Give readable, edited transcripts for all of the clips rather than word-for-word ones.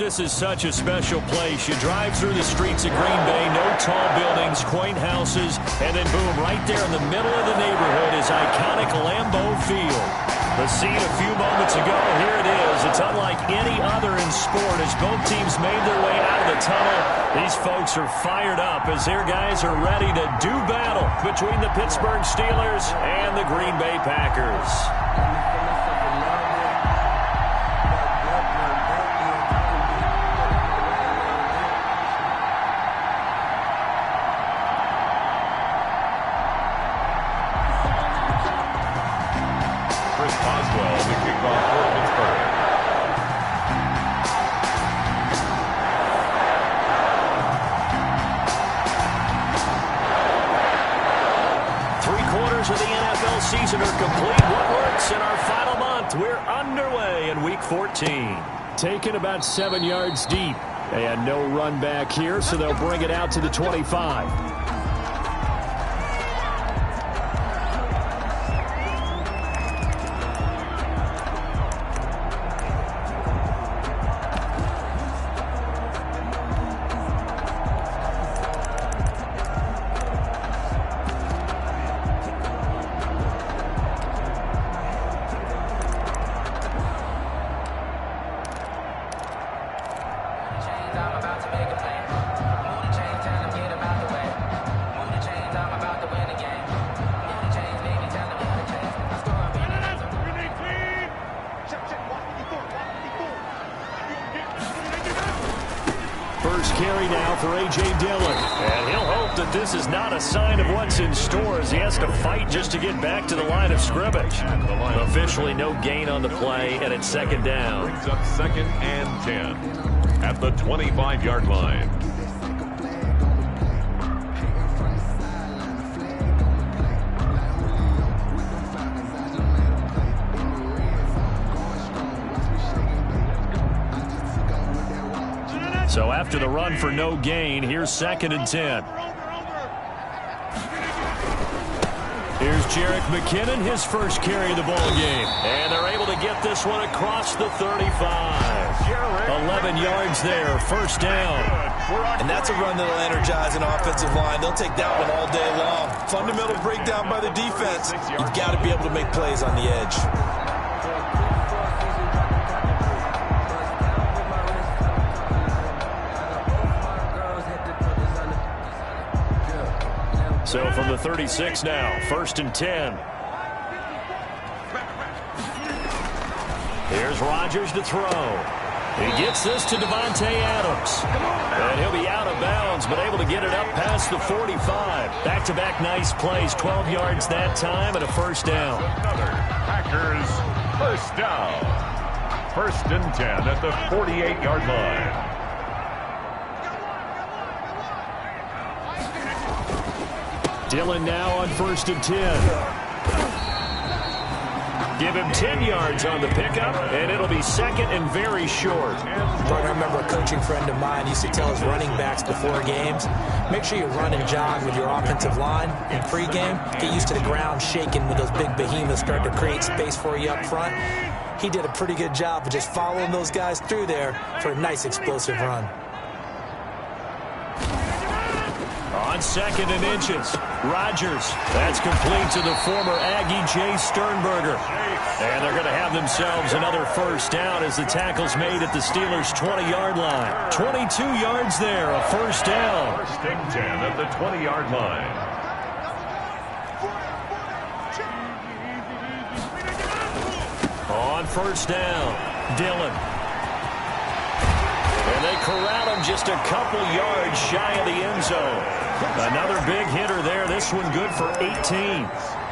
This is such a special place. You drive through the streets of Green Bay, no tall buildings, quaint houses, and then boom, right there in the middle of the neighborhood is iconic Lambeau Field. The scene a few moments ago, here it is. It's unlike any other in sport as both teams made their way out of the tunnel. These folks are fired up as their guys are ready to do battle between the Pittsburgh Steelers and the Green Bay Packers. Of the NFL season are complete. What works in our final month? We're underway in Week 14. Taken about 7 yards deep. And no run back here, so they'll bring it out to the 25. First carry now for A.J. Dillon. And he'll hope that this is not a sign of what's in store as he has to fight just to get back to the line of scrimmage. Officially no gain on the play, and it's second down. Brings up 2nd and 10 at the 25-yard line. So after the run for no gain, here's 2nd and 10. Here's Jerick McKinnon, his first carry of the ball game. And they're able to get this one across the 35. 11 yards there, first down. And that's a run that'll energize an offensive line. They'll take that one all day long. Fundamental breakdown by the defense. You've got to be able to make plays on the edge. So from the 36 now, 1st and 10. Here's Rodgers to throw. He gets this to Devontae Adams. And he'll be out of bounds, but able to get it up past the 45. Back-to-back nice plays, 12 yards that time, and a first down. Packers first down. 1st and 10 at the 48-yard line. Dillon now on 1st and 10. Give him 10 yards on the pickup, and it'll be 2nd and very short. I remember a coaching friend of mine used to tell his running backs before games, make sure you run and jog with your offensive line in pregame. Get used to the ground shaking when those big behemoths start to create space for you up front. He did a pretty good job of just following those guys through there for a nice explosive run. On 2nd and inches, Rodgers. That's complete to the former Aggie Jay Sternberger. And they're going to have themselves another first down as the tackle's made at the Steelers' 20-yard line. 22 yards there, a first down. 1st and 10 at the 20-yard line. On 1st down, Dillon. And they corral him just a couple yards shy of the end zone. Another big hitter there. This one good for 18.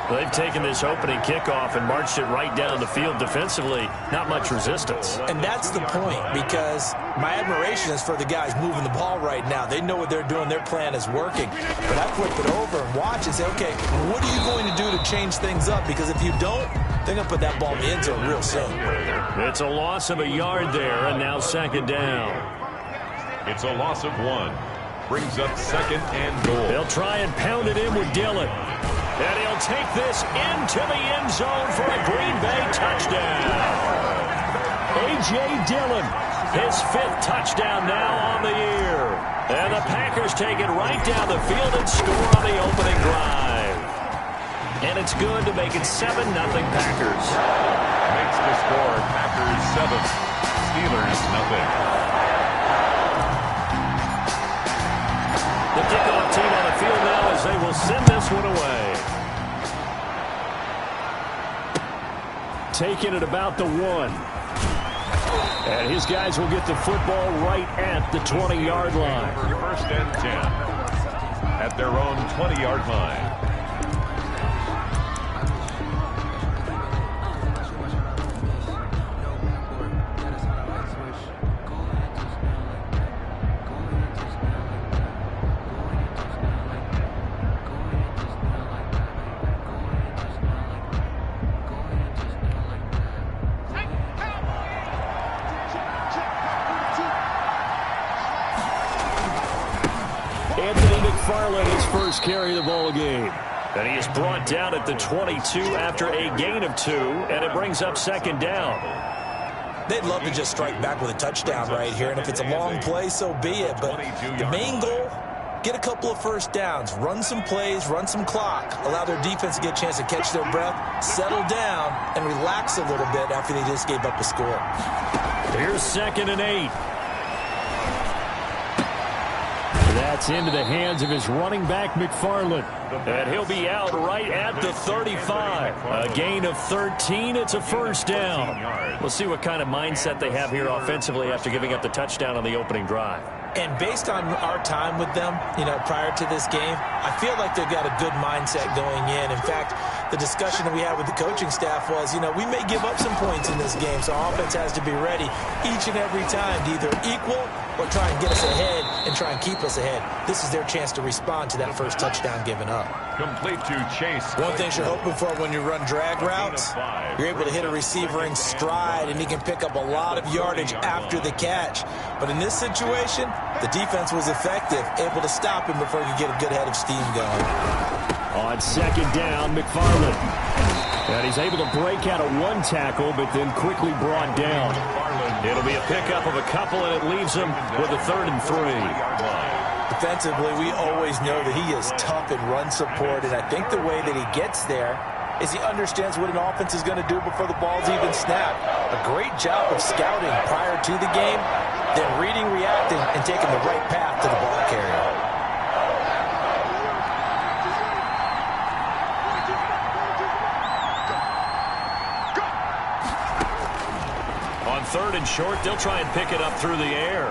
They've taken this opening kickoff and marched it right down the field defensively. Not much resistance. And that's the point, because my admiration is for the guys moving the ball right now. They know what they're doing. Their plan is working. But I flip it over and watch and say, okay, what are you going to do to change things up? Because if you don't, they're going to put that ball in the end zone real soon. It's a loss of a yard there, and now 2nd down. It's a loss of 1. Brings up 2nd and goal. They'll try and pound it in with Dillon. And he'll take this into the end zone for a Green Bay touchdown. A.J. Dillon His 5th touchdown now on the year. And the Packers take it right down the field and score on the opening drive. And it's good to make it 7-0 Packers. Makes the score Packers 7, Steelers 0. The kickoff team on the field now as they will send this one away. Taking it about the 1. And his guys will get the football right at the 20-yard line. First and 10 at their own 20-yard line. His first carry of the ball game. And he is brought down at the 22 after a gain of 2, and it brings up 2nd down. They'd love to just strike back with a touchdown right here, and if it's a long play, so be it. But the main goal, get a couple of first downs, run some plays, run some clock, allow their defense to get a chance to catch their breath, settle down, and relax a little bit after they just gave up a score. Here's 2nd and 8. That's into the hands of his running back, McFarland. And he'll be out right at the 35. A gain of 13. It's a first down. We'll see what kind of mindset they have here offensively after giving up the touchdown on the opening drive. And based on our time with them, prior to this game, I feel like they've got a good mindset going in. In fact, the discussion that we had with the coaching staff was, we may give up some points in this game, so our offense has to be ready each and every time to either equal or try and get us ahead and try and keep us ahead. This is their chance to respond to that first touchdown given up. Complete to Chase. One thing you're hoping for when you run drag routes, you're able to hit a receiver in stride, and he can pick up a lot of yardage after the catch. But in this situation, the defense was effective, able to stop him before he could get a good head of steam going. On 2nd down, McFarland. And he's able to break out of 1 tackle, but then quickly brought down. It'll be a pickup of a couple, and it leaves him with a 3rd and 3. Defensively, we always know that he is tough in run support, and I think the way that he gets there is he understands what an offense is going to do before the ball's even snapped. A great job of scouting prior to the game, then reading, reacting, and taking the right path to the ball carrier. On 3rd and short, they'll try and pick it up through the air.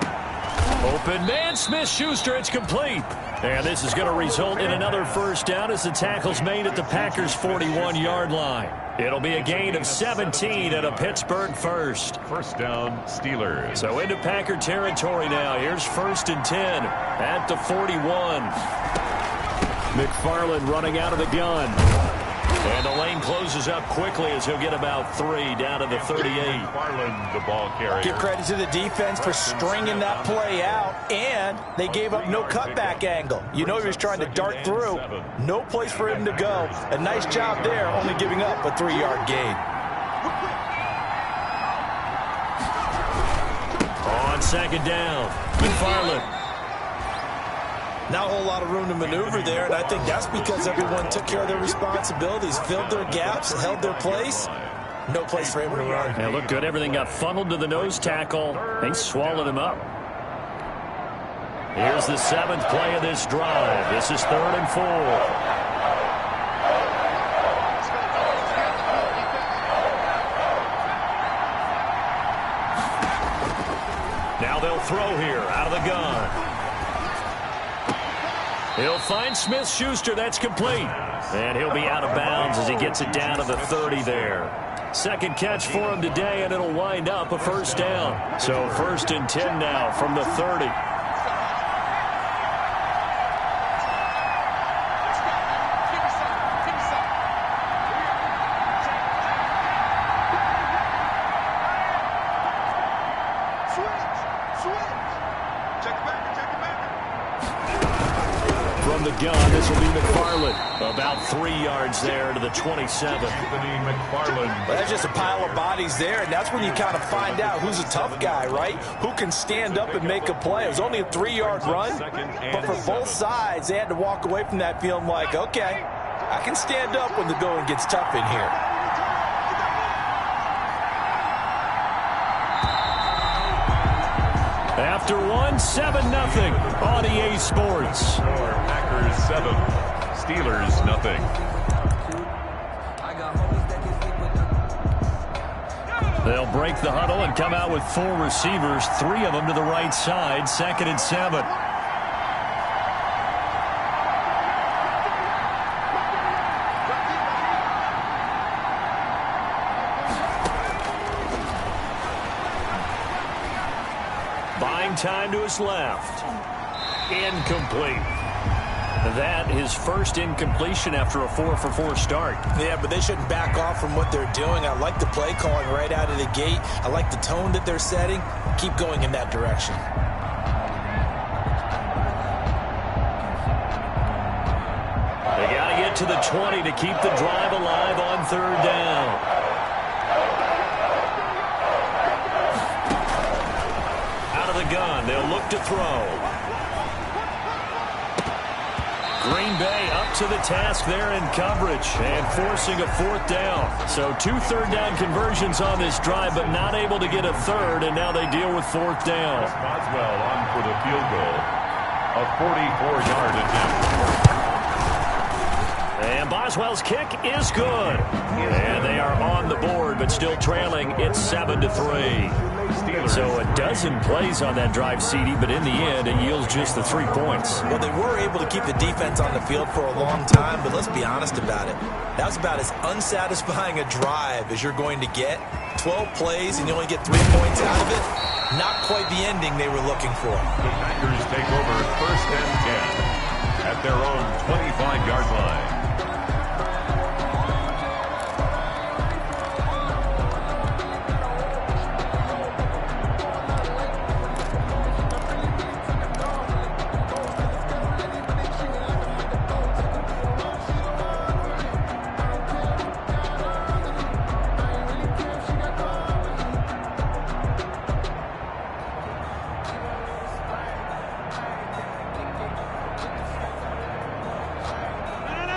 Open man, Smith-Schuster, it's complete. And this is going to result in another first down as the tackle's made at the Packers' 41-yard line. It'll be a gain of 17 and a Pittsburgh first. First down, Steelers. So into Packer territory now. Here's 1st and 10 at the 41. McFarland running out of the gun. And the lane closes up quickly as he'll get about 3 down to the 38. McFarland, the ball carrier. Give credit to the defense for stringing that play out, and they gave up no cutback angle. He was trying to dart through. No place for him to go. A nice job there, only giving up a 3-yard gain. On 2nd down, McFarland. Not a whole lot of room to maneuver there, and I think that's because everyone took care of their responsibilities, filled their gaps, held their place. No place for him to run. Yeah, looked good. Everything got funneled to the nose tackle. They swallowed him up. Here's the 7th play of this drive. This is 3rd and 4. Now they'll throw here out of the gun. He'll find Smith-Schuster. That's complete. And he'll be out of bounds as he gets it down to the 30 there. 2nd catch for him today, and it'll wind up a first down. So 1st and 10 now from the 30. the gun. This will be McFarland. About 3 yards there to the 27. Anthony McFarland. Well, that's just a pile of bodies there, and that's when you kind of find out who's a tough guy, right? Who can stand up and make a play. It was only a 3-yard run, but for both sides, they had to walk away from that feeling like, okay, I can stand up when the going gets tough in here. After one, 7-0 on EA Sports. Packers 7, Steelers nothing. They'll break the huddle and come out with 4 receivers, 3 of them to the right side, 2nd and 7. Buying time to his left. Incomplete. That his first incompletion after a 4-for-4 start. Yeah, but they shouldn't back off from what they're doing. I like the play calling right out of the gate. I like the tone that they're setting. Keep going in that direction. They got to get to the 20 to keep the drive alive on 3rd down. Out of the gun, they'll look to throw. Green Bay up to the task there in coverage and forcing a 4th down. So 2 third-down conversions on this drive, but not able to get a 3rd, and now they deal with 4th down. Boswell on for the field goal. A 44-yard attempt. And Boswell's kick is good. And they are on the board, but still trailing. It's 7-3. So a dozen plays on that drive, CD, but in the end, it yields just the 3 points. Well, they were able to keep the defense on the field for a long time, but let's be honest about it. That was about as unsatisfying a drive as you're going to get. 12 plays, and you only get 3 points out of it. Not quite the ending they were looking for. The Packers take over 1st and 10 at their own 25-yard line.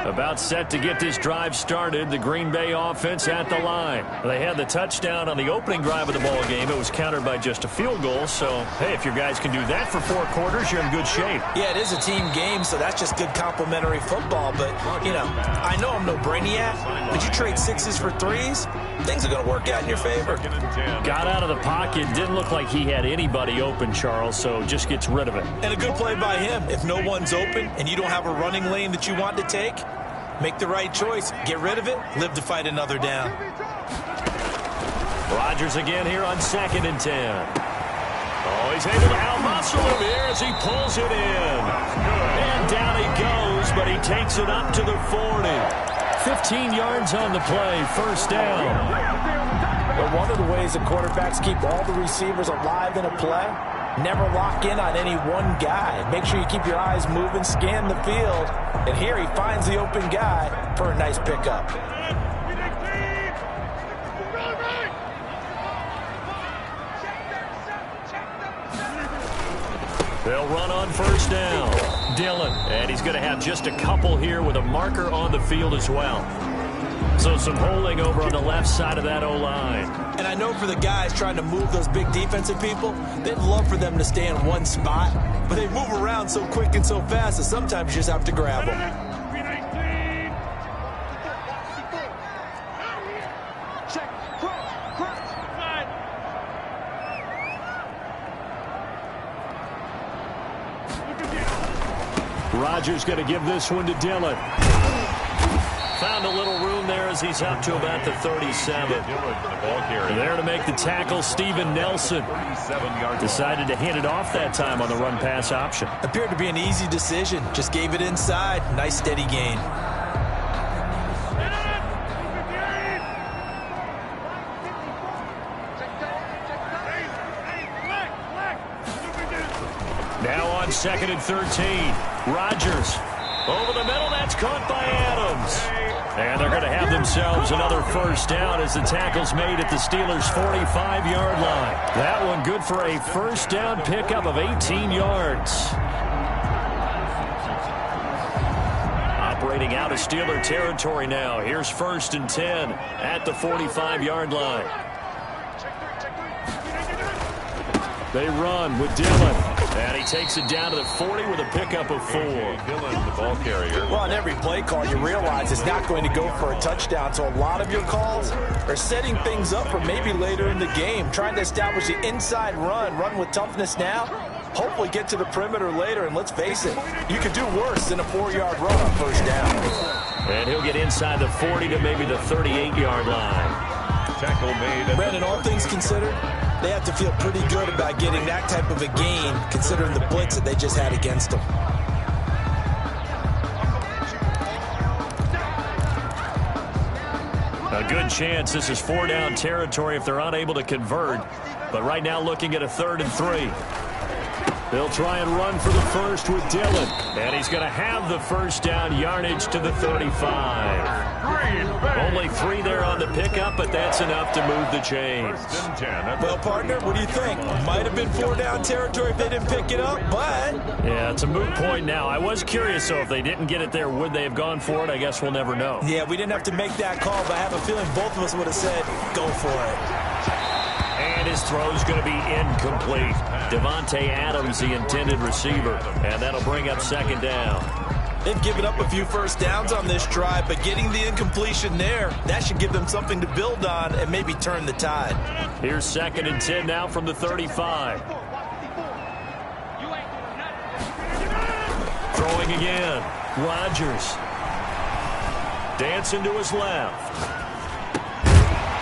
About set to get this drive started. The Green Bay offense at the line. They had the touchdown on the opening drive of the ball game. It was countered by just a field goal. So, hey, if your guys can do that for 4 quarters, you're in good shape. Yeah, it is a team game, so that's just good complimentary football. But, you know, I know I'm no brainiac, but you trade 6s for 3s, things are going to work out in your favor. Got out of the pocket. Didn't look like he had anybody open, Charles, so just gets rid of it. And a good play by him. If no one's open and you don't have a running lane that you want to take, make the right choice. Get rid of it. Live to fight another down. Rodgers again here on 2nd and 10. Oh, he's able to out-muscle him here as he pulls it in. And down he goes, but he takes it up to the 40. 15 yards on the play. 1st down. But one of the ways the quarterbacks keep all the receivers alive in a play, never lock in on any one guy. Make sure you keep your eyes moving, scan the field. And here he finds the open guy for a nice pickup. They'll run on 1st down. Dillon, and he's going to have just a couple here with a marker on the field as well. So some holding over on the left side of that O-line. And I know for the guys trying to move those big defensive people, they'd love for them to stay in one spot, but they move around so quick and so fast that sometimes you just have to grab them. Rodgers going to give this one to Dillon. Found a little room there as he's up to about the 37. There to make the tackle, Steven Nelson. Decided to hand it off that time on the run-pass option. Appeared to be an easy decision. Just gave it inside. Nice steady gain. Now on 2nd and 13. Rodgers Over the middle, that's caught by Adams. And they're going to have themselves another first down as the tackle's made at the Steelers' 45-yard line. That one good for a first down pickup of 18 yards. Operating out of Steeler territory now. Here's 1st and 10 at the 45-yard line. They run with Dillon. And he takes it down to the 40 with a pickup of 4. Dillon, the ball carrier. Well, on every play call, you realize it's not going to go for a touchdown. So a lot of your calls are setting things up for maybe later in the game, trying to establish the inside run with toughness now, hopefully get to the perimeter later. And let's face it, you could do worse than a 4-yard run on first down. And he'll get inside the 40 to maybe the 38-yard line. Tackle made. Brandon, all things considered, they have to feel pretty good about getting that type of a gain, considering the blitz that they just had against them. A good chance this is 4-down territory if they're unable to convert. But right now looking at a 3rd and 3. They'll try and run for the first with Dillon. And he's going to have the first down, yardage to the 35. Only 3 there on the pickup, but that's enough to move the chains. Well, partner, what do you think? Might have been 4-down territory if they didn't pick it up, but... Yeah, it's a moot point now. I was curious, so if they didn't get it there, would they have gone for it? I guess we'll never know. Yeah, we didn't have to make that call, but I have a feeling both of us would have said, go for it. And his throw's going to be incomplete. Devontae Adams, the intended receiver. And that'll bring up 2nd down. They've given up a few first downs on this drive, but getting the incompletion there, that should give them something to build on and maybe turn the tide. Here's 2nd and 10 now from the 35. Throwing again. Rodgers. Dancing to his left.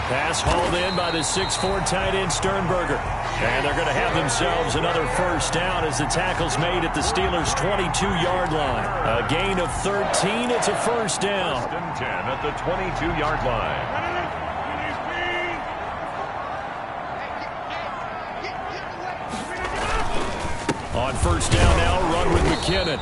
Pass hauled in by the 6'4" tight end Sternberger. And they're going to have themselves another first down as the tackle's made at the Steelers' 22-yard line. A gain of 13. It's a first down. 1st and 10 at the 22-yard line. On first down now, run with McKinnon.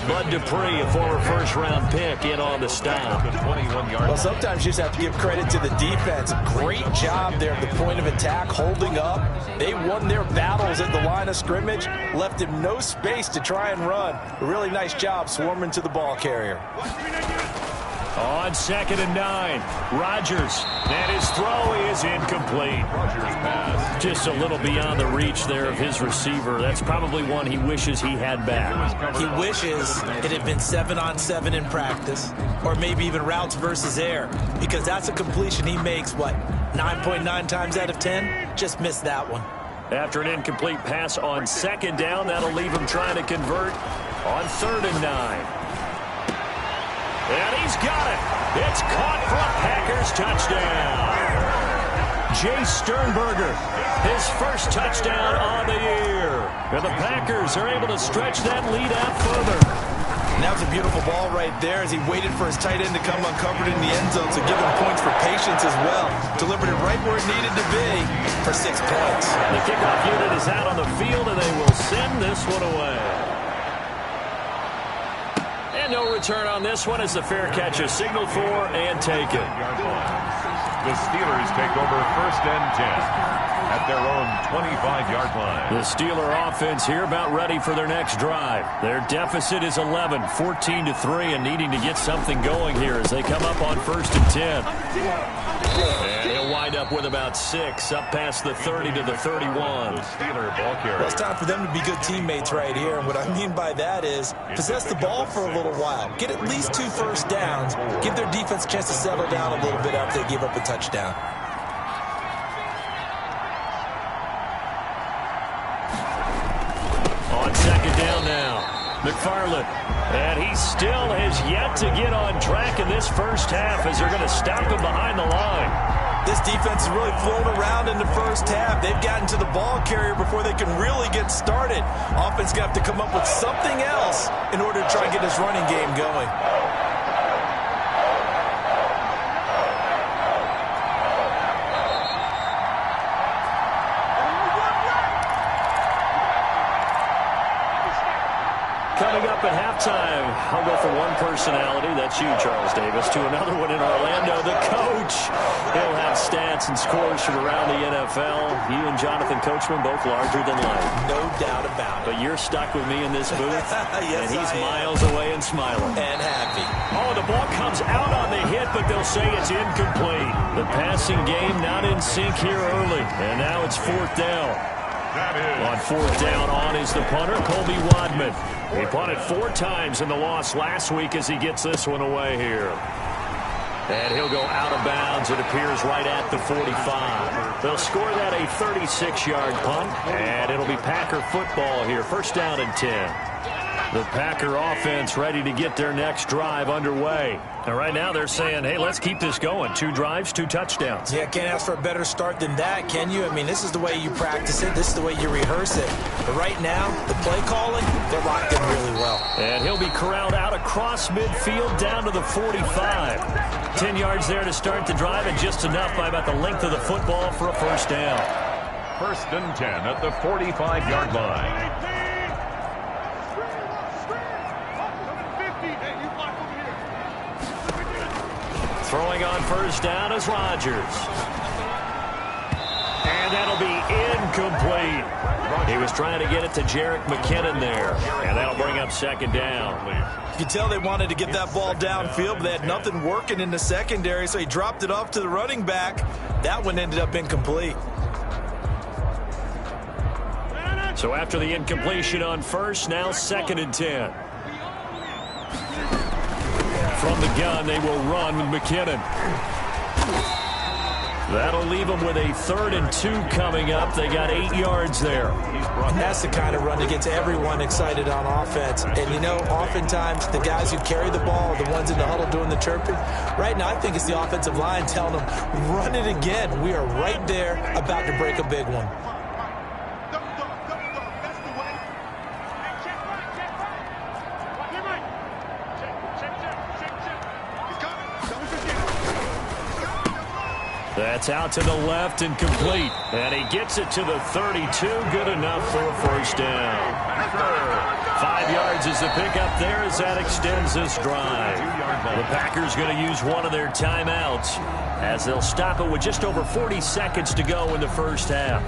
Bud Dupree, a former first-round pick, in on the stop. Well, sometimes you just have to give credit to the defense. Great job there at the point of attack, holding up. They won their battles at the line of scrimmage, left him no space to try and run. A really nice job swarming to the ball carrier. On 2nd and 9, Rodgers. And his throw is incomplete. Rodgers pass. Just a little beyond the reach there of his receiver. That's probably one he wishes he had back. He wishes it had been 7-on-7 in practice, or maybe even routes versus air, because that's a completion he makes, 9.9 times out of 10? Just missed that one. After an incomplete pass on 2nd down, that'll leave him trying to convert on 3rd and 9. And he's got it. It's caught for a Packers touchdown. Jay Sternberger, his first touchdown on the year. And the Packers are able to stretch that lead out further. And that was a beautiful ball right there as he waited for his tight end to come uncovered in the end zone, so give him points for patience as well. Delivered it right where it needed to be for 6 points. The kickoff unit is out on the field, and they will send this one away. No return on this one as the fair catch is signaled for and taken. The Steelers take over 1st and 10 at their own 25-yard line. The Steeler offense here about ready for their next drive. Their deficit is 11, 14-3, and needing to get something going here as they come up on 1st and 10. And he'll wind up with about 6, up past the 30 to the 31. The Steeler ball carrier. Well, it's time for them to be good teammates right here. And what I mean by that is possess the ball for a little while. Get at least 2 first downs. Give their defense a chance to settle down a little bit after they give up a touchdown. On 2nd down now, McFarland. And he still has yet to get on track in this first half as they're going to stop him behind the line. This defense has really flown around in the first half. They've gotten to the ball carrier before they can really get started. Offense going to have to come up with something else in order to try and get this running game going. Coming up up at halftime. I'll go from one personality, that's you, Charles Davis, to another one in Orlando, the coach. He'll have stats and scores from around the NFL. You and Jonathan Coachman both larger than life. No doubt about it. But you're stuck with me in this booth, yes, and he's I am. miles away and smiling. And happy. Oh, the ball comes out on the hit, but they'll say it's incomplete. The passing game not in sync here early, and now it's fourth down. On fourth down on is the punter, Colby Wadman. He punted 4 times in the loss last week as he gets this one away here. And he'll go out of bounds, it appears, right at the 45. They'll score that a 36-yard punt, and it'll be Packer football here. First down and 10. The Packer offense ready to get their next drive underway. And right now they're saying, hey, let's keep this going. 2 drives, 2 touchdowns. Yeah, can't ask for a better start than that, can you? I mean, this is the way you practice it. This is the way you rehearse it. But right now, the play calling, they're locked in really well. And he'll be corralled out across midfield down to the 45. 10 yards there to start the drive, and just enough by about the length of the football for a first down. First and 10 at the 45-yard line. Throwing on first down is Rodgers. And that'll be incomplete. He was trying to get it to Jerick McKinnon there. And that'll bring up second down. You can tell they wanted to get that ball downfield, but they had nothing working in the secondary, so he dropped it off to the running back. That one ended up incomplete. So after the incompletion on first, now second and 10. From the gun, they will run with McKinnon. That'll leave them with a 3rd and 2 coming up. They got 8 yards there. And that's the kind of run that gets everyone excited on offense. And, you know, oftentimes the guys who carry the ball are the ones in the huddle doing the chirping. Right now, I think it's the offensive line telling them, run it again. We are right there about to break a big one. That's out to the left and complete. And he gets it to the 32. Good enough for a first down. 5 yards is the pickup there as that extends this drive. The Packers going to use one of their timeouts as they'll stop it with just over 40 seconds to go in the first half.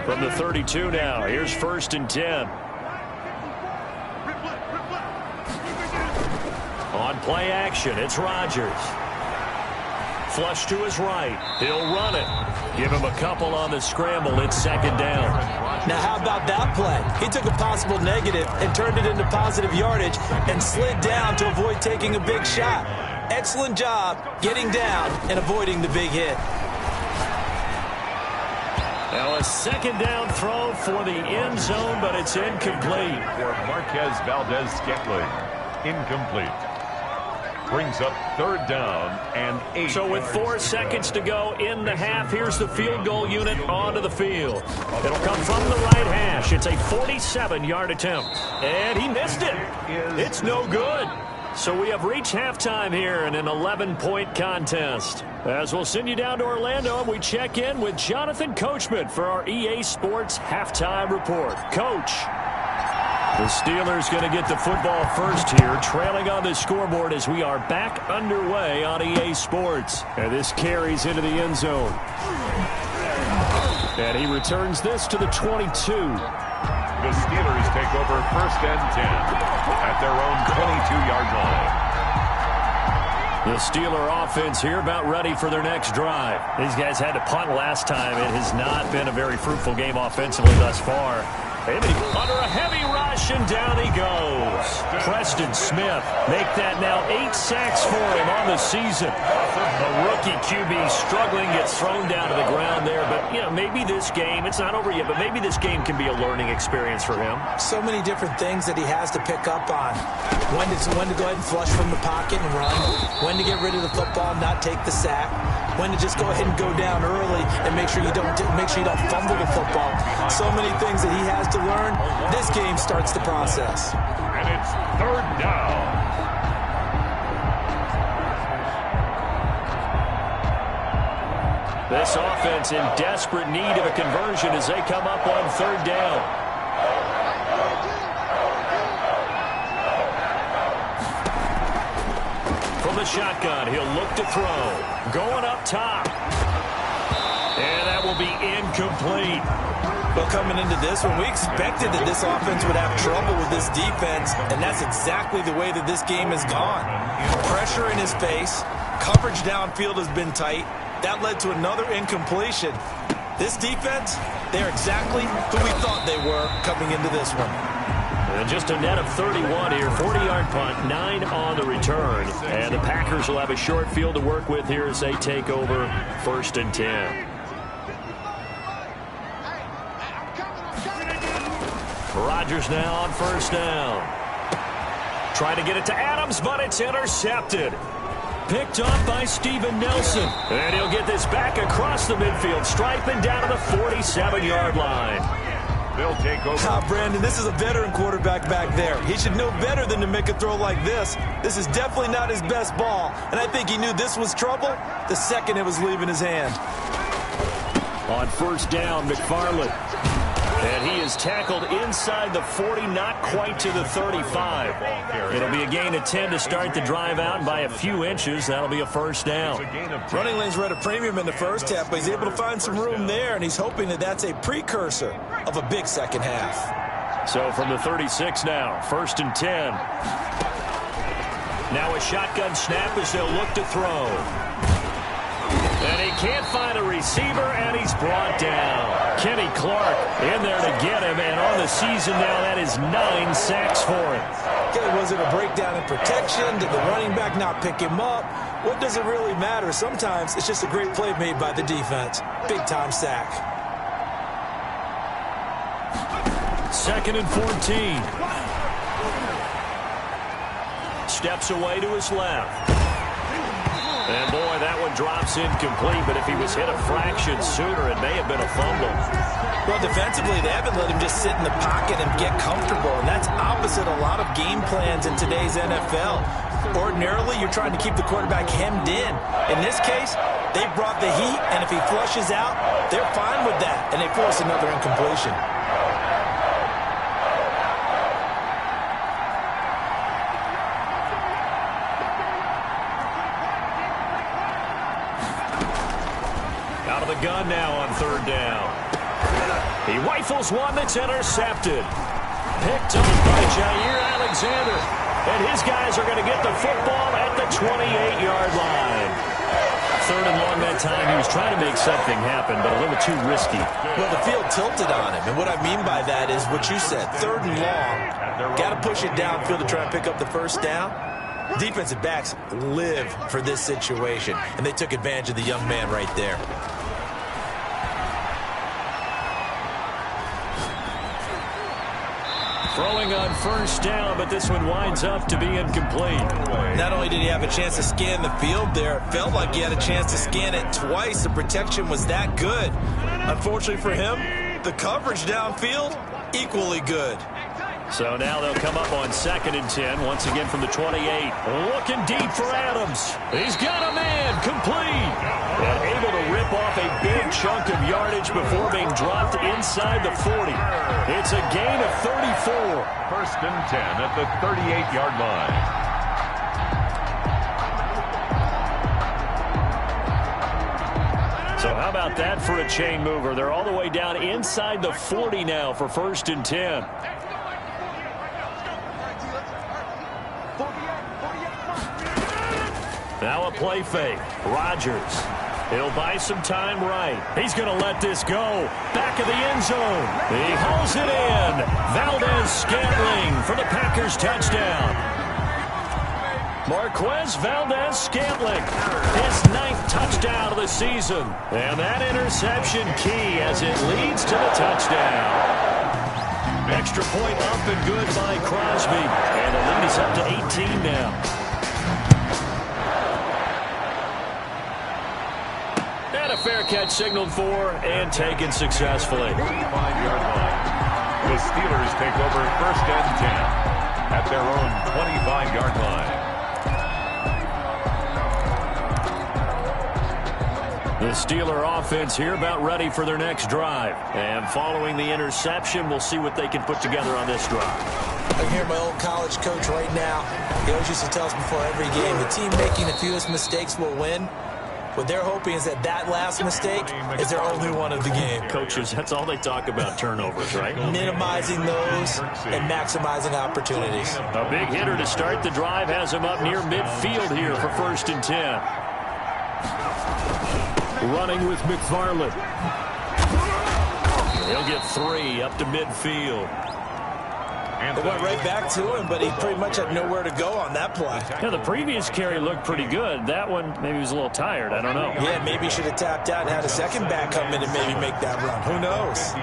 From the 32 now, here's first and 10. On play action, it's Rodgers. Flush to his right. He'll run it. Give him a couple on the scramble. It's second down. Now, how about that play? He took a possible negative and turned it into positive yardage and slid down to avoid taking a big shot. Excellent job getting down and avoiding the big hit. Now a second down throw for the end zone, but it's incomplete. For Marquez Valdez-Scantling. Incomplete. Brings up 3rd down and 8. So with 4 seconds to go in the half, here's the field goal unit onto the field. It'll come from the right hash. It's a 47-yard attempt. And he missed it. It's no good. So we have reached halftime here in an 11-point contest. As we'll send you down to Orlando, and we check in with Jonathan Coachman for our EA Sports Halftime Report. Coach. The Steelers going to get the football first here, trailing on the scoreboard as we are back underway on EA Sports. And this carries into the end zone. And he returns this to the 22. The Steelers take over first and 10 at their own 22-yard line. The Steeler offense here about ready for their next drive. These guys had to punt last time. It has not been a very fruitful game offensively thus far. Under a heavy rush, and down he goes. Preston Smith make that now 8 sacks for him on the season. A rookie QB struggling, gets thrown down to the ground there. But, you know, maybe this game, it's not over yet, but maybe this game can be a learning experience for him. So many different things that he has to pick up on. When to go ahead and flush from the pocket and run. When to get rid of the football, not take the sack. When to just go ahead and go down early and make sure you don't fumble the football. So many things that he has to learn. This game starts the process. And it's 3rd down. defense in desperate need of a conversion as they come up on third down. From the shotgun, he'll look to throw. Going up top. And that will be incomplete. Well, coming into this one, we expected that this offense would have trouble with this defense, and that's exactly the way that this game has gone. Pressure in his face, coverage downfield has been tight. That led to another incompletion. This defense, they're exactly who we thought they were coming into this one. And just a net of 31 here, 40-yard punt, 9 on the return. And the Packers will have a short field to work with here as they take over 1st and 10. Rodgers now on 1st down. Trying to get it to Adams, but it's intercepted. Picked off by Steven Nelson. And he'll get this back across the midfield stripe and down to the 47-yard line. They'll take over. Brandon, this is a veteran quarterback back there. He should know better than to make a throw like this. This is definitely not his best ball, and I think he knew this was trouble the second it was leaving his hand. On 1st down, McFarland. And he is tackled inside the 40, not quite to the 35. It'll be a gain of 10 to start the drive out, and by a few inches, that'll be a 1st down. Running lanes were at a premium in the first half, but he's able to find some room there, and he's hoping that that's a precursor of a big second half. So from the 36 now, 1st and 10. Now a shotgun snap as they'll look to throw. And he can't find a receiver, and he's brought down. Kenny Clark in there to get him, and on the season now, that is 9 sacks for him. Okay, was it a breakdown in protection? Did the running back not pick him up? What does it really matter? Sometimes it's just a great play made by the defense. Big-time sack. 2nd and 14. Steps away to his left. And, boy, that one drops incomplete, but if he was hit a fraction sooner, it may have been a fumble. Well, defensively, they haven't let him just sit in the pocket and get comfortable, and that's opposite a lot of game plans in today's NFL. Ordinarily, you're trying to keep the quarterback hemmed in. In this case, they brought the heat, and if he flushes out, they're fine with that, and they force another incompletion. Gun now on 3rd down. He rifles one that's intercepted. Picked up by Jair Alexander. And his guys are going to get the football at the 28-yard line. 3rd and long that time. He was trying to make something happen, but a little too risky. Well, the field tilted on him. And what I mean by that is what you said. 3rd and long. Got to push it downfield to try and pick up the 1st down. Defensive backs live for this situation. And they took advantage of the young man right there. Throwing on 1st down, but this one winds up to be incomplete. Not only did he have a chance to scan the field there, it felt like he had a chance to scan it twice. The protection was that good. Unfortunately for him, the coverage downfield, equally good. So now they'll come up on 2nd and 10, once again from the 28. Looking deep for Adams. He's got a man, complete. And able to rip off a big chunk of yardage before being dropped inside the 40. It's a gain of 34. 1st and 10 at the 38-yard line. So how about that for a chain mover? They're all the way down inside the 40 now for 1st and 10. Now a play fake. Rodgers. He'll buy some time right. He's going to let this go. Back of the end zone. He hauls it in. Valdez-Scantling for the Packers touchdown. Marquez Valdez-Scantling, his 9th touchdown of the season. And that interception key as it leads to the touchdown. Extra point up and good by Crosby. And the lead is up to 18 now. And a fair catch signaled for and taken successfully. 25-yard line. The Steelers take over 1st and 10 at their own 25-yard line. The Steeler offense here about ready for their next drive. And following the interception, we'll see what they can put together on this drive. I hear my old college coach right now. He always used to tell us before every game, the team making the fewest mistakes will win. What they're hoping is that last mistake is their only one of the game. Coaches, that's all they talk about, turnovers, right? Minimizing those and maximizing opportunities. A big hitter to start the drive has him up near midfield here for 1st and 10. Running with McFarland. He'll get 3 up to midfield. They went right back to him, but he pretty much had nowhere to go on that play. Yeah, the previous carry looked pretty good. That one, maybe he was a little tired. I don't know. Yeah, maybe he should have tapped out and had a second back come in and maybe make that run. Who knows?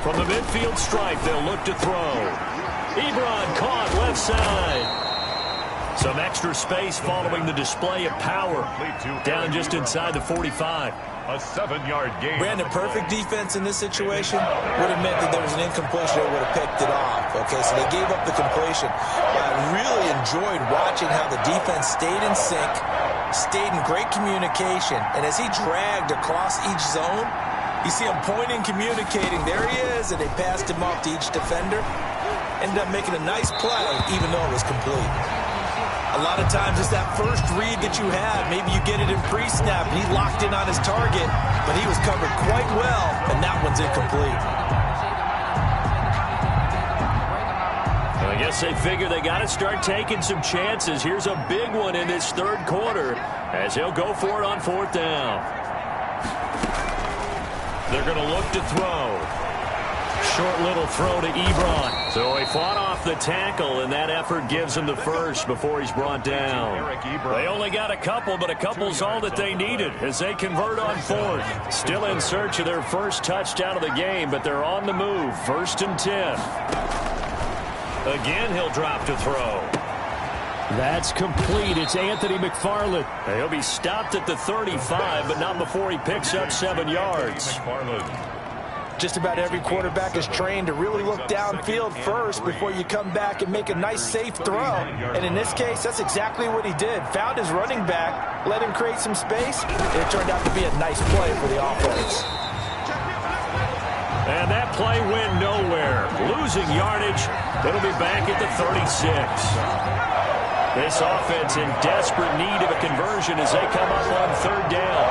From the midfield stripe, they'll look to throw. Ebron caught left side. Some extra space following the display of power. Down just inside the 45. A 7-yard gain. Brandon, perfect defense in this situation would have meant that there was an incompletion. They would have picked it off. Okay, so they gave up the completion. But I really enjoyed watching how the defense stayed in sync, stayed in great communication, and as he dragged across each zone, you see him pointing, communicating. There he is, and they passed him off to each defender. Ended up making a nice play, even though it was complete. A lot of times it's that first read that you have. Maybe you get it in pre-snap, and he locked in on his target, but he was covered quite well, and that one's incomplete. Well, I guess they figure they got to start taking some chances. Here's a big one in this 3rd quarter as he'll go for it on 4th down. They're going to look to throw. Short little throw to Ebron. So he fought off the tackle, and that effort gives him the first before he's brought down. They only got a couple, but a couple's all that they needed as they convert on 4th. Still in search of their first touchdown of the game, but they're on the move. 1st and 10. Again, he'll drop to throw. That's complete. It's Anthony McFarland. He'll be stopped at the 35, but not before he picks up 7 yards. Just about every quarterback is trained to really look downfield first before you come back and make a nice, safe throw. And in this case, that's exactly what he did. Found his running back, let him create some space, and it turned out to be a nice play for the offense. And that play went nowhere. Losing yardage. It'll be back at the 36. This offense in desperate need of a conversion as they come up on 3rd down.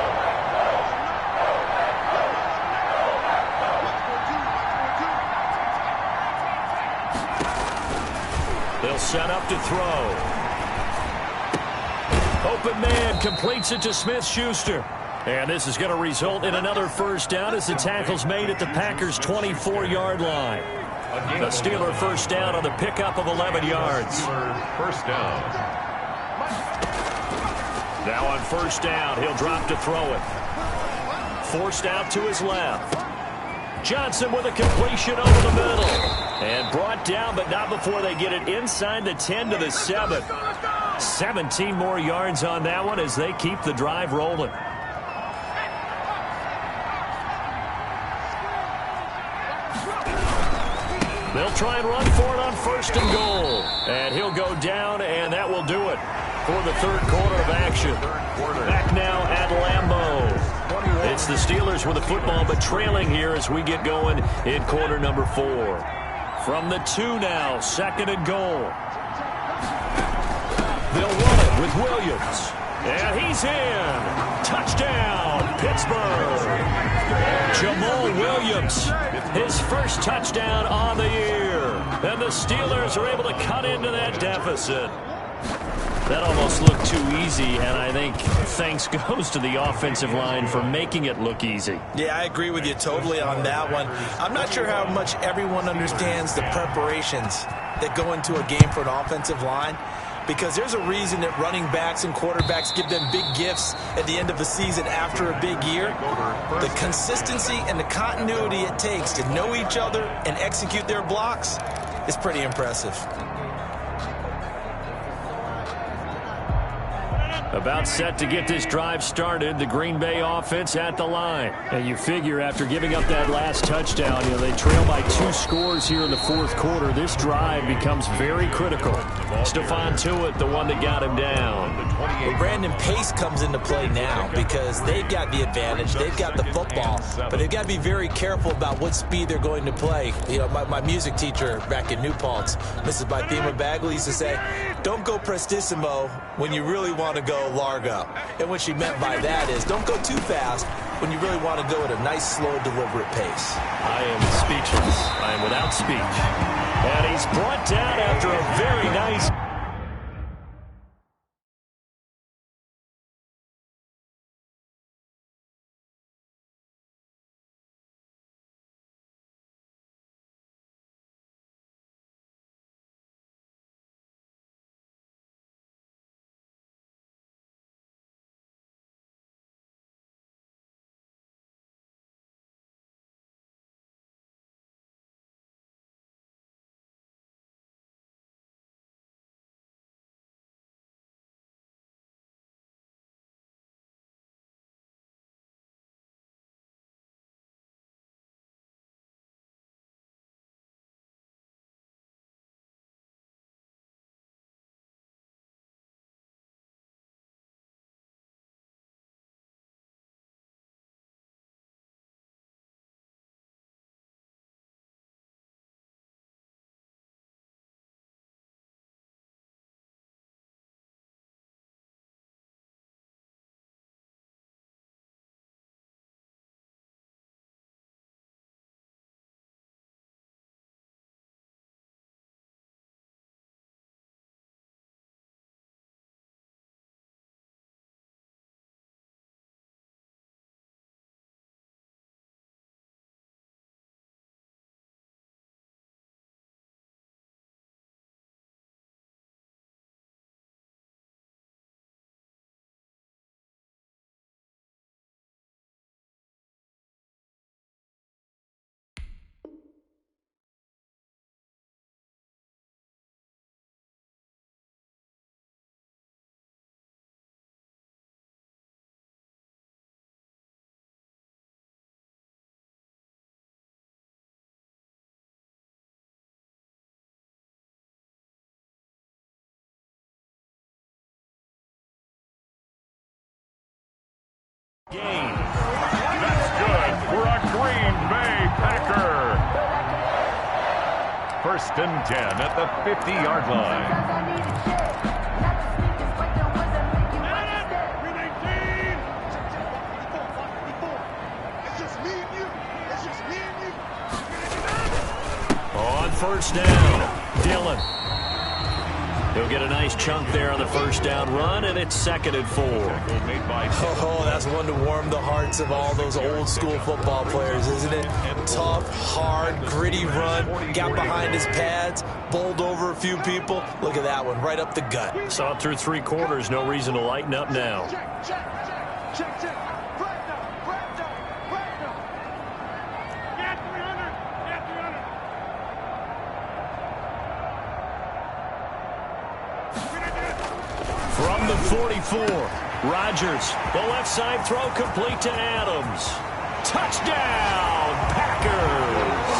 They'll set up to throw. Open man completes it to Smith-Schuster. And this is going to result in another 1st down as the tackle's made at the Packers' 24-yard line. The Steeler 1st down on the pickup of 11 yards. 1st down. Now on 1st down, he'll drop to throw it. Forced out to his left. Johnson with a completion over the middle. And brought down, but not before they get it inside the 10 to the 7. 17 more yards on that one as they keep the drive rolling. They'll try and run for it on 1st and goal. And he'll go down, and that will do it for the 3rd quarter of action. Back now at Lambeau. It's the Steelers with the football, but trailing here as we get going in quarter number 4. From the 2 now, 2nd and goal. They'll run it with Williams. And he's in. Touchdown, Pittsburgh. Jamal Williams, his first touchdown on the year. And the Steelers are able to cut into that deficit. That almost looked too easy, and I think thanks goes to the offensive line for making it look easy. Yeah, I agree with you totally on that one. I'm not sure how much everyone understands the preparations that go into a game for an offensive line, because there's a reason that running backs and quarterbacks give them big gifts at the end of the season after a big year. The consistency and the continuity it takes to know each other and execute their blocks is pretty impressive. About set to get this drive started, the Green Bay offense at the line. And you figure after giving up that last touchdown, they trail by 2 scores here in the fourth quarter. This drive becomes very critical. Stephon Tuitt, the one that got him down. Well, Brandon, pace comes into play now because they've got the advantage. They've got the football, but they've got to be very careful about what speed they're going to play. My music teacher back in New Paltz, Mrs. Bythema Bagley, used to say, don't go prestissimo when you really want to go largo. And what she meant by that is don't go too fast when you really want to go at a nice, slow, deliberate pace. I am speechless. I am without speech. And he's brought down after a very nice... That's good for a Green Bay Packer. 1st and 10 at the 50-yard line. On 1st down, Dillon. He'll get a nice chunk there on the 1st down run, and it's 2nd and 4. Oh, that's one to warm the hearts of all those old-school football players, isn't it? Tough, hard, gritty run, got behind his pads, bowled over a few people. Look at that one, right up the gut. Saw it through 3 quarters, no reason to lighten up now. From the 44, Rodgers, the left side throw complete to Adams. Touchdown, Packers!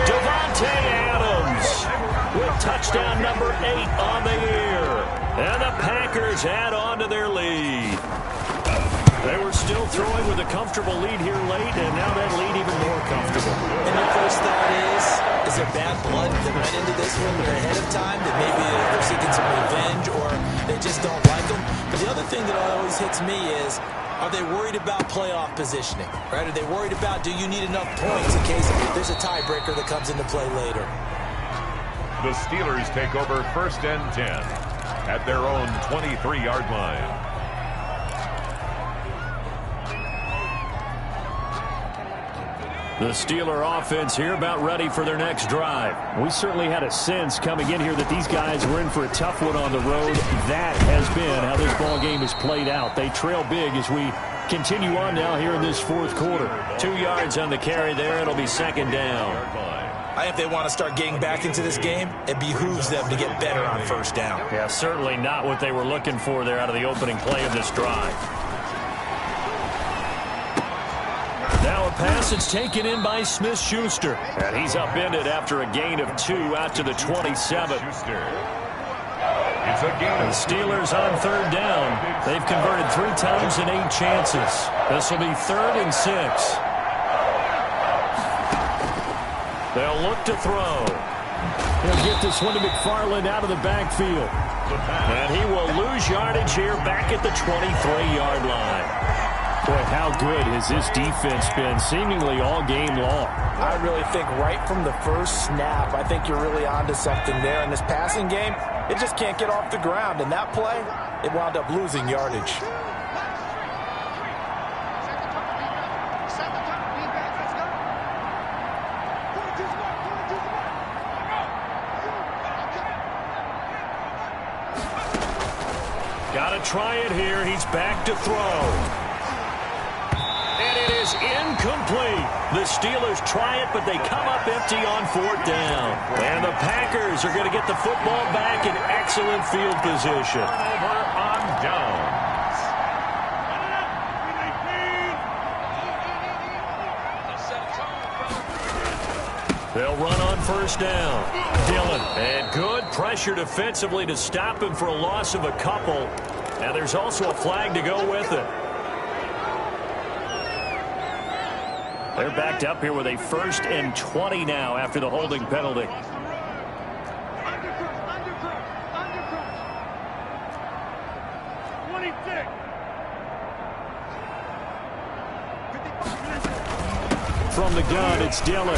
Devontae Adams with touchdown number 8 on the year. And the Packers add on to their lead. They were still throwing with a comfortable lead here late, and now that lead even more comfortable. And your first thought is there bad blood that went into this one ahead of time, that maybe they're seeking some revenge or they just don't like them? But the other thing that always hits me is, are they worried about playoff positioning? Right? Are they worried about, do you need enough points in case there's a tiebreaker that comes into play later? The Steelers take over 1st and 10 at their own 23-yard line. The Steeler offense here about ready for their next drive. We certainly had a sense coming in here that these guys were in for a tough one on the road. That has been how this ball game has played out. They trail big as we continue on now here in this 4th quarter. 2 yards on the carry there. It'll be 2nd down. I think if they want to start getting back into this game, it behooves them to get better on first down. Yeah, certainly not what they were looking for there out of the opening play of this drive. Now a pass that's taken in by Smith-Schuster. And he's upended after a gain of 2 out to the 27. It's a gain. The Steelers on third down. They've converted 3 times in 8 chances. This will be 3rd and 6. They'll look to throw. He'll get this one to McFarland out of the backfield. And he will lose yardage here back at the 23-yard line. Boy, how good has this defense been seemingly all game long? I really think right from the first snap, I think you're really onto something there. In this passing game, it just can't get off the ground. And that play, it wound up losing yardage. Got to try it here. He's back to throw. And it is incomplete. The Steelers try it, but they come up empty on 4th down. And the Packers are going to get the football back in excellent field position. Over on downs. They'll run on first down. Dillon, and good pressure defensively to stop him for a loss of a couple. And there's also a flag to go with it. They're backed up here with a 1st and 20 now after the holding penalty. From the gun, it's Dillon.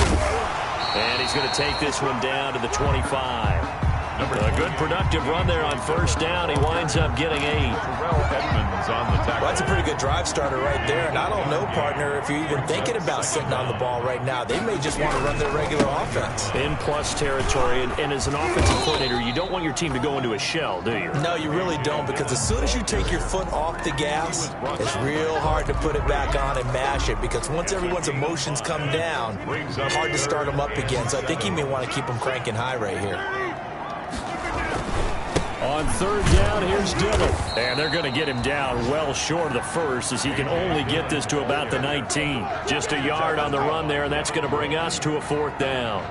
And he's going to take this one down to the 25. A good productive run there on first down. He winds up getting 8. Edmonds on the tackle. Well, that's a pretty good drive starter right there. And I don't know, partner, if you're even thinking about sitting on the ball right now. They may just want to run their regular offense. In plus territory, and as an offensive coordinator, you don't want your team to go into a shell, do you? No, you really don't, because as soon as you take your foot off the gas, it's real hard to put it back on and mash it, because once everyone's emotions come down, it's hard to start them up again. So I think he may want to keep them cranking high right here. On third down, here's Dillon. And they're going to get him down well short of the first, as he can only get this to about the 19. Just a yard on the run there, and that's going to bring us to a 4th down.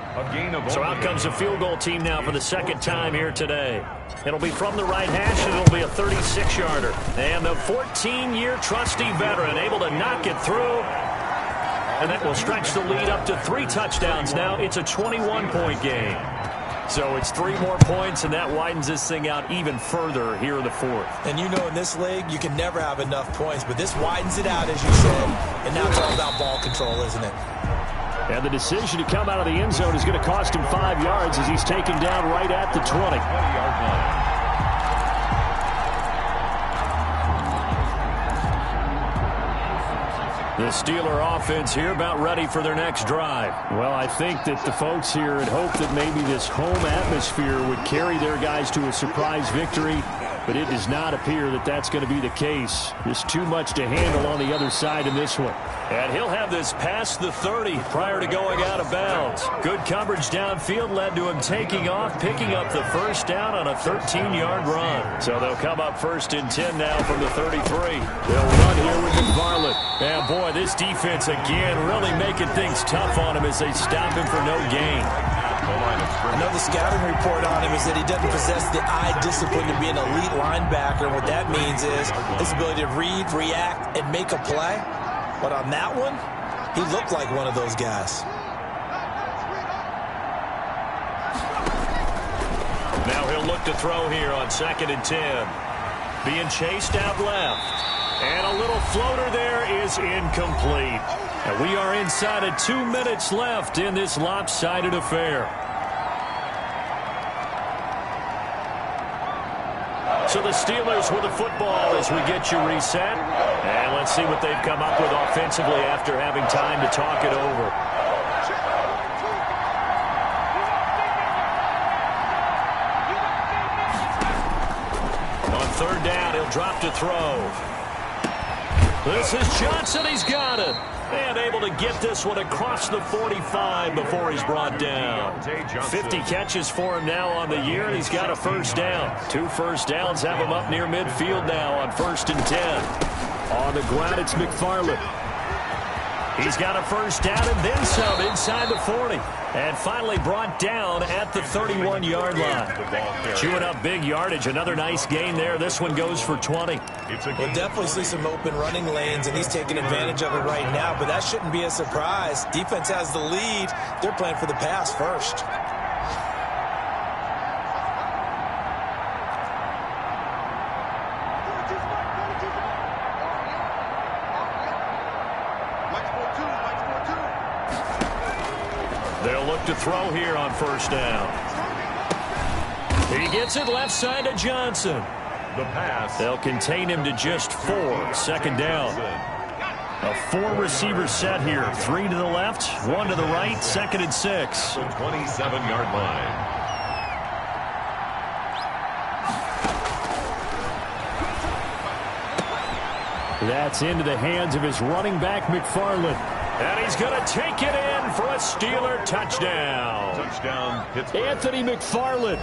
So out comes the field goal team now for the 2nd time here today. It'll be from the right hash, and it'll be a 36-yarder. And the 14-year trusty veteran able to knock it through. And that will stretch the lead up to 3 touchdowns now. It's a 21-point game. So it's 3 more points, and that widens this thing out even further here in the 4th. And you know, in this league, you can never have enough points, but this widens it out, as you said. And now it's all about ball control, isn't it? And the decision to come out of the end zone is going to cost him 5 yards as he's taken down right at the 20-yard line. The Steeler offense here about ready for their next drive. Well, I think that the folks here had hoped that maybe this home atmosphere would carry their guys to a surprise victory, but it does not appear that that's going to be the case. There's too much to handle on the other side in this one. And he'll have this past the 30 prior to going out of bounds. Good coverage downfield led to him taking off, picking up the first down on a 13-yard run. So they'll come up 1st and 10 now from the 33. They'll run here with McFarland. And boy, this defense again really making things tough on him as they stop him for no gain. I know the scouting report on him is that he doesn't possess the eye discipline to be an elite linebacker. And what that means is his ability to read, react, and make a play. But on that one, he looked like one of those guys. Now he'll look to throw here on 2nd and 10. Being chased out left. And a little floater there is incomplete. And we are inside of 2 minutes left in this lopsided affair. So the Steelers with the football as we get you reset. And let's see what they've come up with offensively after having time to talk it over. On third down, he'll drop to throw. This is Johnson. He's got it. And able to get this one across the 45 before he's brought down. 50 catches for him now on the year, and he's got a first down. 2 first downs have him up near midfield now on 1st and 10. On the ground, it's McFarland. He's got a first down and then some inside the 40. And finally brought down at the 31-yard line. Chewing up big yardage. Another nice gain there. This one goes for 20. We'll definitely see some open running lanes, and he's taking advantage of it right now, but that shouldn't be a surprise. Defense has the lead. They're playing for the pass first. They'll look to throw here on first down. He gets it left side to Johnson. The pass. They'll contain him to just 4. 2nd down. A 4-receiver set here. 3 to the left, 1 to the right, 2nd and 6. The 27-yard line. That's into the hands of his running back, McFarland. And he's going to take it in for a Steeler touchdown. Touchdown, Pittsburgh. Anthony McFarland,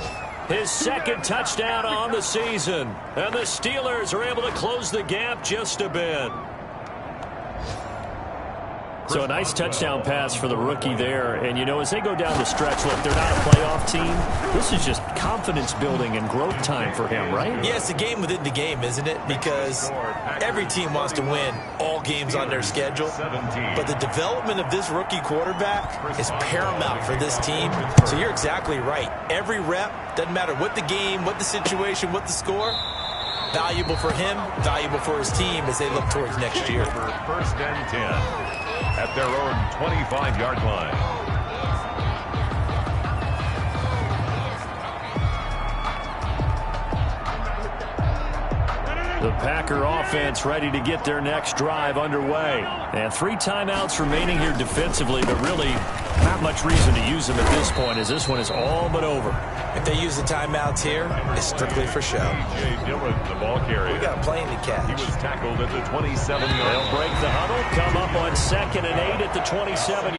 his 2nd touchdown on the season. And the Steelers are able to close the gap just a bit. So a nice touchdown pass for the rookie there. And, you know, as they go down the stretch, look, they're not a playoff team. This is just confidence building and growth time for him, right? Yeah, it's a game within the game, isn't it? Because every team wants to win all games on their schedule. But the development of this rookie quarterback is paramount for this team. So you're exactly right. Every rep, doesn't matter what the game, what the situation, what the score, valuable for him, valuable for his team as they look towards next year. 1st and 10. At their own 25-yard line. The Packer offense ready to get their next drive underway. And 3 timeouts remaining here defensively, but really not much reason to use them at this point as this one is all but over. If they use the timeouts here, it's strictly for show. JayHill, the ball carrier. We got a plane to catch. He was tackled at the 27-yard line. They'll break the huddle, come up on 2nd and 8 at the 27.